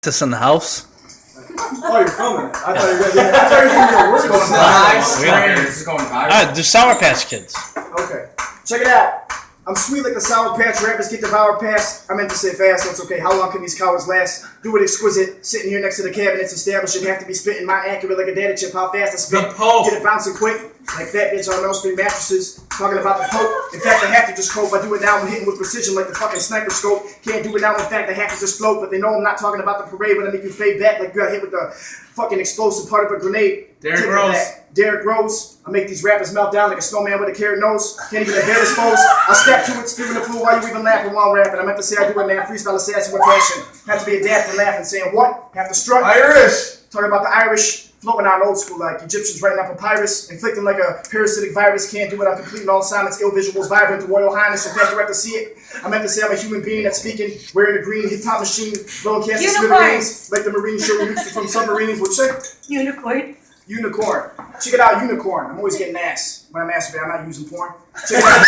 This in the house. Oh, you're filming it. I thought you were going to This is going viral. Alright, do Sour Patch Kids. Okay. Check it out. I'm sweet like the Sour Patch rappers get the viral pass. I meant to say fast, that's okay. How long can these cowards last? Do it exquisite. Sitting here next to the cabinets established. Should have to be spitting my accurate like a data chip. How fast I spit. Get it bouncing quick. Like fat bitch on Spring mattresses. Talking about the Pope. In fact, I have to just cope. I do it now. I'm hitting with precision like the fucking sniper scope. Can't do it now. In fact, I have to just float. But they know I'm not talking about the parade when I make you fade back like you got hit with the fucking explosive part of a grenade. Derrick Rose. I make these rappers melt down like a snowman with a carrot nose. Can't even embarrass foes. I step to it, spewing the flu while you even laughing while rapping. I meant to say I do it, man. Freestyle assassin with passion. Have to be adapting, laughing, saying what? Have to strut. Irish. Talking about the Irish. Floating on old school like Egyptians writing on papyrus, inflicting like a parasitic virus. Can't do it. I'm completing all silence, ill visuals, vibrant, the Royal Highness. In fact, you have to see it. I meant to say I'm a human being that's speaking, wearing a green hip hop machine, blowing cast of smithereens, like the Marine show we used to from submarines. What'd you say? Unicorn. Unicorn. Check it out, unicorn. I'm always getting ass when I masturbate. I'm not using porn. Check it out.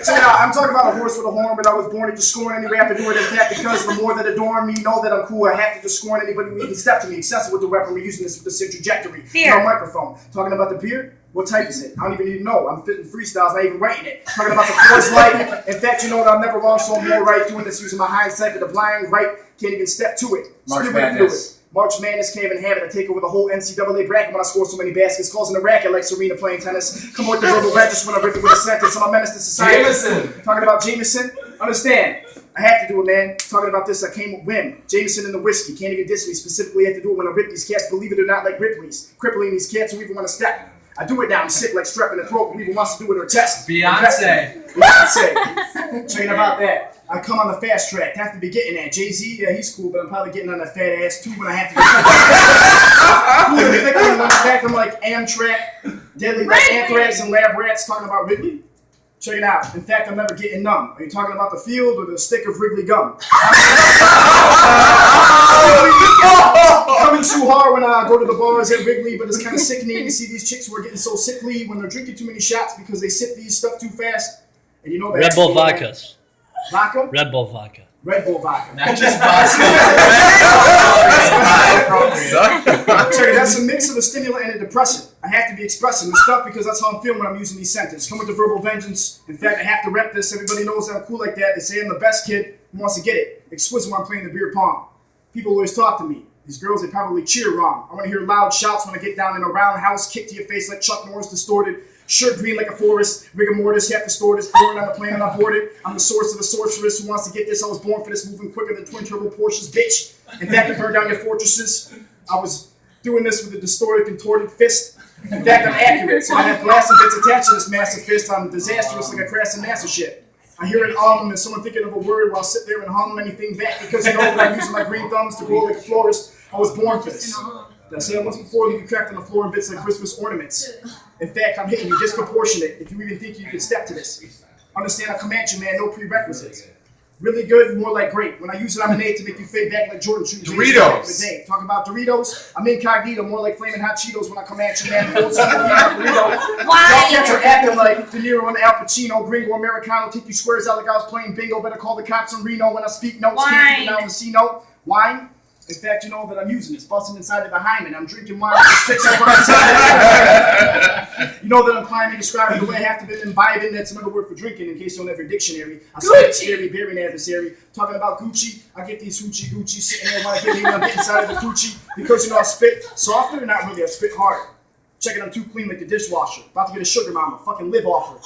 Check it out. I'm talking about a horse with a horn, but I was born to just scorn any rapper do it in fact because the more that adorn me, know that I'm cool. I have to just scorn anybody who even step to me. Excessive with the weapon. We're using this with the same trajectory. No microphone. Talking about the beard. What type is it? I don't even need to know. I'm fitting freestyles, not even writing it. Talking about the force light. In fact, you know that I'm never wrong, so I'm more right doing this using my hindsight with the blind right. Can't even step to it. March Madness. March Madness can't even have it. I take over the whole NCAA bracket when I score so many baskets, causing a racket like Serena playing tennis. Come with the verbal regis when I rip it with a sentence. I'm a menace to society. Jameson. Talking about Jameson. Understand. I have to do it, man. Talking about this, I came with whim. Jameson and the whiskey. Can't even diss me. Specifically, I have to do it when I rip these cats. Believe it or not, like Ripley's. Crippling these cats who even want to step. I do it now. I'm sick like strep in the throat. Who even wants to do it or test? Beyonce. Talking about that. I come on the fast track. Have to be getting that. Jay-Z, yeah, he's cool, but I'm probably getting on that fat ass too when I have to get in fact, I'm like Amtrak, deadly like anthrax and lab rats. Talking about Wrigley. Check it out. In fact, I'm never getting numb. Are you talking about the field or the stick of Wrigley gum? Coming too hard when I go to the bars at Wrigley, but it's kind of sickening to see these chicks who are getting so sickly when they're drinking too many shots because they sip these stuff too fast. And you know that. Red Bull vodkas. Vodka? Red Bull vodka. Red Bull vodka. Not just vodka. Check it, that's a mix of a stimulant and a depressant. I have to be expressing this stuff because that's how I'm feeling when I'm using these sentences. Come with the verbal vengeance. In fact, I have to rep this. Everybody knows that I'm cool like that. They say I'm the best kid who wants to get it. Exquisite when I'm playing the beer pong. People always talk to me. These girls, they probably cheer wrong. I want to hear loud shouts when I get down in a roundhouse, kick to your face like Chuck Norris distorted. Shirt green like a forest, rigor mortis, have to store this, born on the plane and I board it. I'm the source of the sorceress who wants to get this. I was born for this, moving quicker than twin turbo Porsches, bitch. In fact, I burned down your fortresses. I was doing this with a distorted, contorted fist. In fact, I'm accurate, so I have glass and bits attached to this massive fist. I'm disastrous like a crash in NASA shit. I hear an and someone thinking of a word while I sit there and hum anything back because you know that I'm using my green thumbs to grow like a florist. I was born for this. Did I say it once before? You cracked on the floor in bits like Christmas ornaments. In fact, I'm hitting you disproportionate if you even think you can step to this. Understand, I come at you, man, no prerequisites. Really good, more like great. When I use it, I'm an A to make you fade back like Jordan shooting Doritos. Talking about Doritos, I'm incognito, more like flaming hot Cheetos when I come at you, man. Old school Doritos. Y'all cats are acting like De Niro and Al Pacino, Gringo Americano, take you squares out like I was playing bingo. Better call the cops in Reno when I speak notes. Can't now the C note. Wine. In fact, you know that I'm using this. Busting inside of the hymen. I'm drinking wine with the sticks up on You know that I'm climbing, describing the way I have to be imbibing. That's another word for drinking in case you don't have your dictionary. I spit scary, bearing adversary. Talking about Gucci, I get these hoochie Gucci sitting there while I get me on the inside of the Gucci. Because you know I spit softer, not really, I spit hard. Check it, I'm too clean like the dishwasher. About to get a sugar mama, fucking live off her.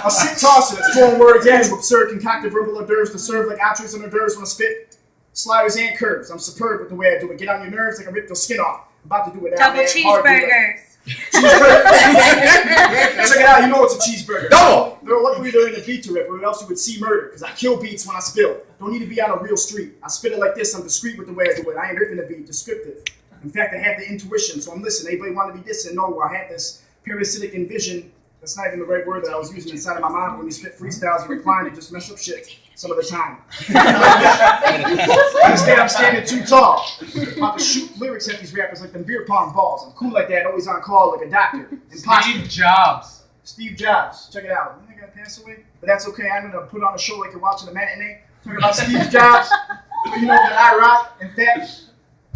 I'll sit tossing, it's throwing words at you, absurd, concocted verbal hors d'oeuvres to serve like entrees and hors d'oeuvres when I spit. Sliders and curves, I'm superb with the way I do it. Get on your nerves like I rip the skin off. I'm about to do it now, Double cheeseburgers. Cheeseburger. Check it out, you know it's a cheeseburger. Double! Luckily they're in a beat to rip, or else you would see murder, because I kill beats when I spill. Don't need to be on a real street. I spit it like this, I'm discreet with the way I do it. I ain't ripping a beat, descriptive. In fact, I have the intuition, so I'm listening. Anybody want to be dissing? No, I had this parasitic envision. That's not even the right word that I was using inside of my mind. When you spit freestyles, you recline and just mess up shit some of the time. Understand, I'm standing too tall. I'm about to shoot lyrics at these rappers like them beer pong balls. I'm cool like that, always on call like a doctor. Steve Jobs. Steve Jobs. Check it out. gotta pass away. But that's okay. I'm gonna put on a show like you're watching a matinee. Talking about Steve Jobs. But you know that I rock. In fact,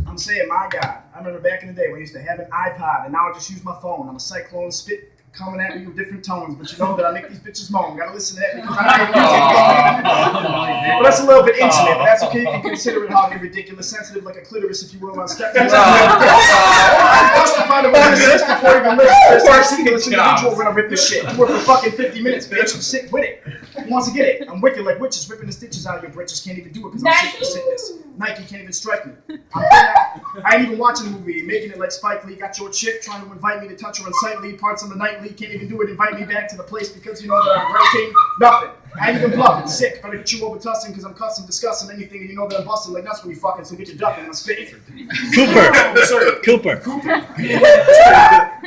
I'm saying, my God. I remember back in the day when I used to have an iPod, and now I just use my phone. I'm a cyclone spit coming at me with different tones, but you know that I make these bitches moan. Gotta listen to that because I know. Well, that's a little bit intimate, but that's okay. You can consider it hardly ridiculous, sensitive like a clitoris, if you will, on stepkids. I'm justified of what this before even listening to this individual. We're gonna rip this shit. I'm working for fucking 50 minutes, bitch. I'm sick with it. Who wants to get it? I'm wicked like witches, ripping the stitches out of your britches. Can't even do it because I'm sick with sickness. Nike can't even strike me. I ain't even watching the movie, making it like Spike Lee. Got your chick trying to invite me to touch her unsightly parts of the nightly. Can't even do it. Invite me back to the place because you know that I'm breaking nothing. I ain't even bluffing. Sick. Better get you over tussing because I'm cussing, discussing anything, and you know that I'm busting like nuts when you fucking. So get your ducking. I'm spitting. Cooper.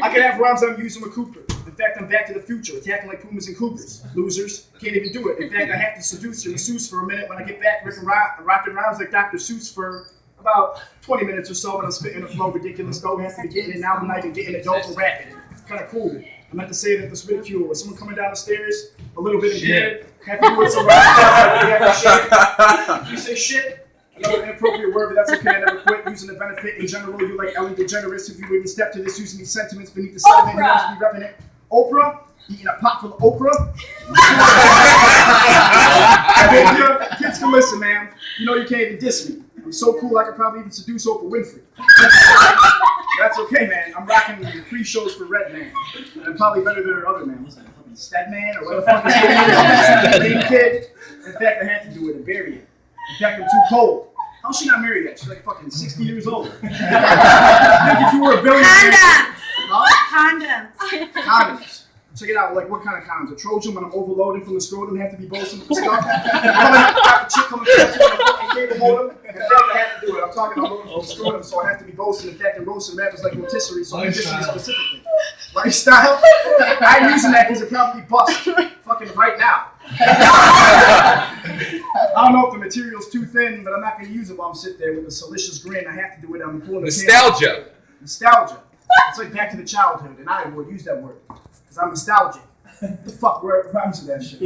I can have rhymes I'm using with Cooper. In fact, I'm back to the future, attacking like Pumas and Cougars. Losers can't even do it. In fact, I have to seduce your masseuse for a minute when I get back, rocking rhymes like Dr. Seuss for about 20 minutes or so, and I'm spitting a flow ridiculous. Go, has to be getting it now. I'm not even getting it. Don't go rapping. It's kind of cool. I meant to say that this ridicule was someone coming down the stairs, a little bit impaired, have to do with some rap. You say shit. Another inappropriate word, but that's okay. I never quit using the benefit in general. You like Ellen DeGeneres if you even step to this using these sentiments beneath the sediment. You must be repping it. Oprah, eating a pot full of okra. Kids can listen, man. You know you can't even diss me. I'm so cool I could probably even seduce Oprah Winfrey. That's okay, man. I'm rocking the pre-shows for Red Man. And I'm probably better than her other man. What's that? Steadman or whatever the fuck his name is. Kid. In fact, I had to do it and bury it. In fact, I'm too cold. How's she not married yet? She's like fucking 60 years old. I think if you were a billionaire. Condoms. Check it out. Like, what kind of condoms? A Trojan when I'm overloading from the scrotum, have to be boasting with the stuff. Got the chick coming fast with a fucking cable modem. In fact, I have to do it. I'm talking about loading from the scrotum, so I have to be boasting. In fact, in roasting rap is like rotisserie, so I'm dissing it specifically. Lifestyle? I'm using that because it probably bust fucking right now. I don't know if the material's too thin, but I'm not going to use it while I'm sitting there with a salacious grin. I have to do it. I'm pulling the Nostalgia. Nostalgia. It's like back to the childhood, and I would use that word because I'm nostalgic. The fuck word rhymes with that shit?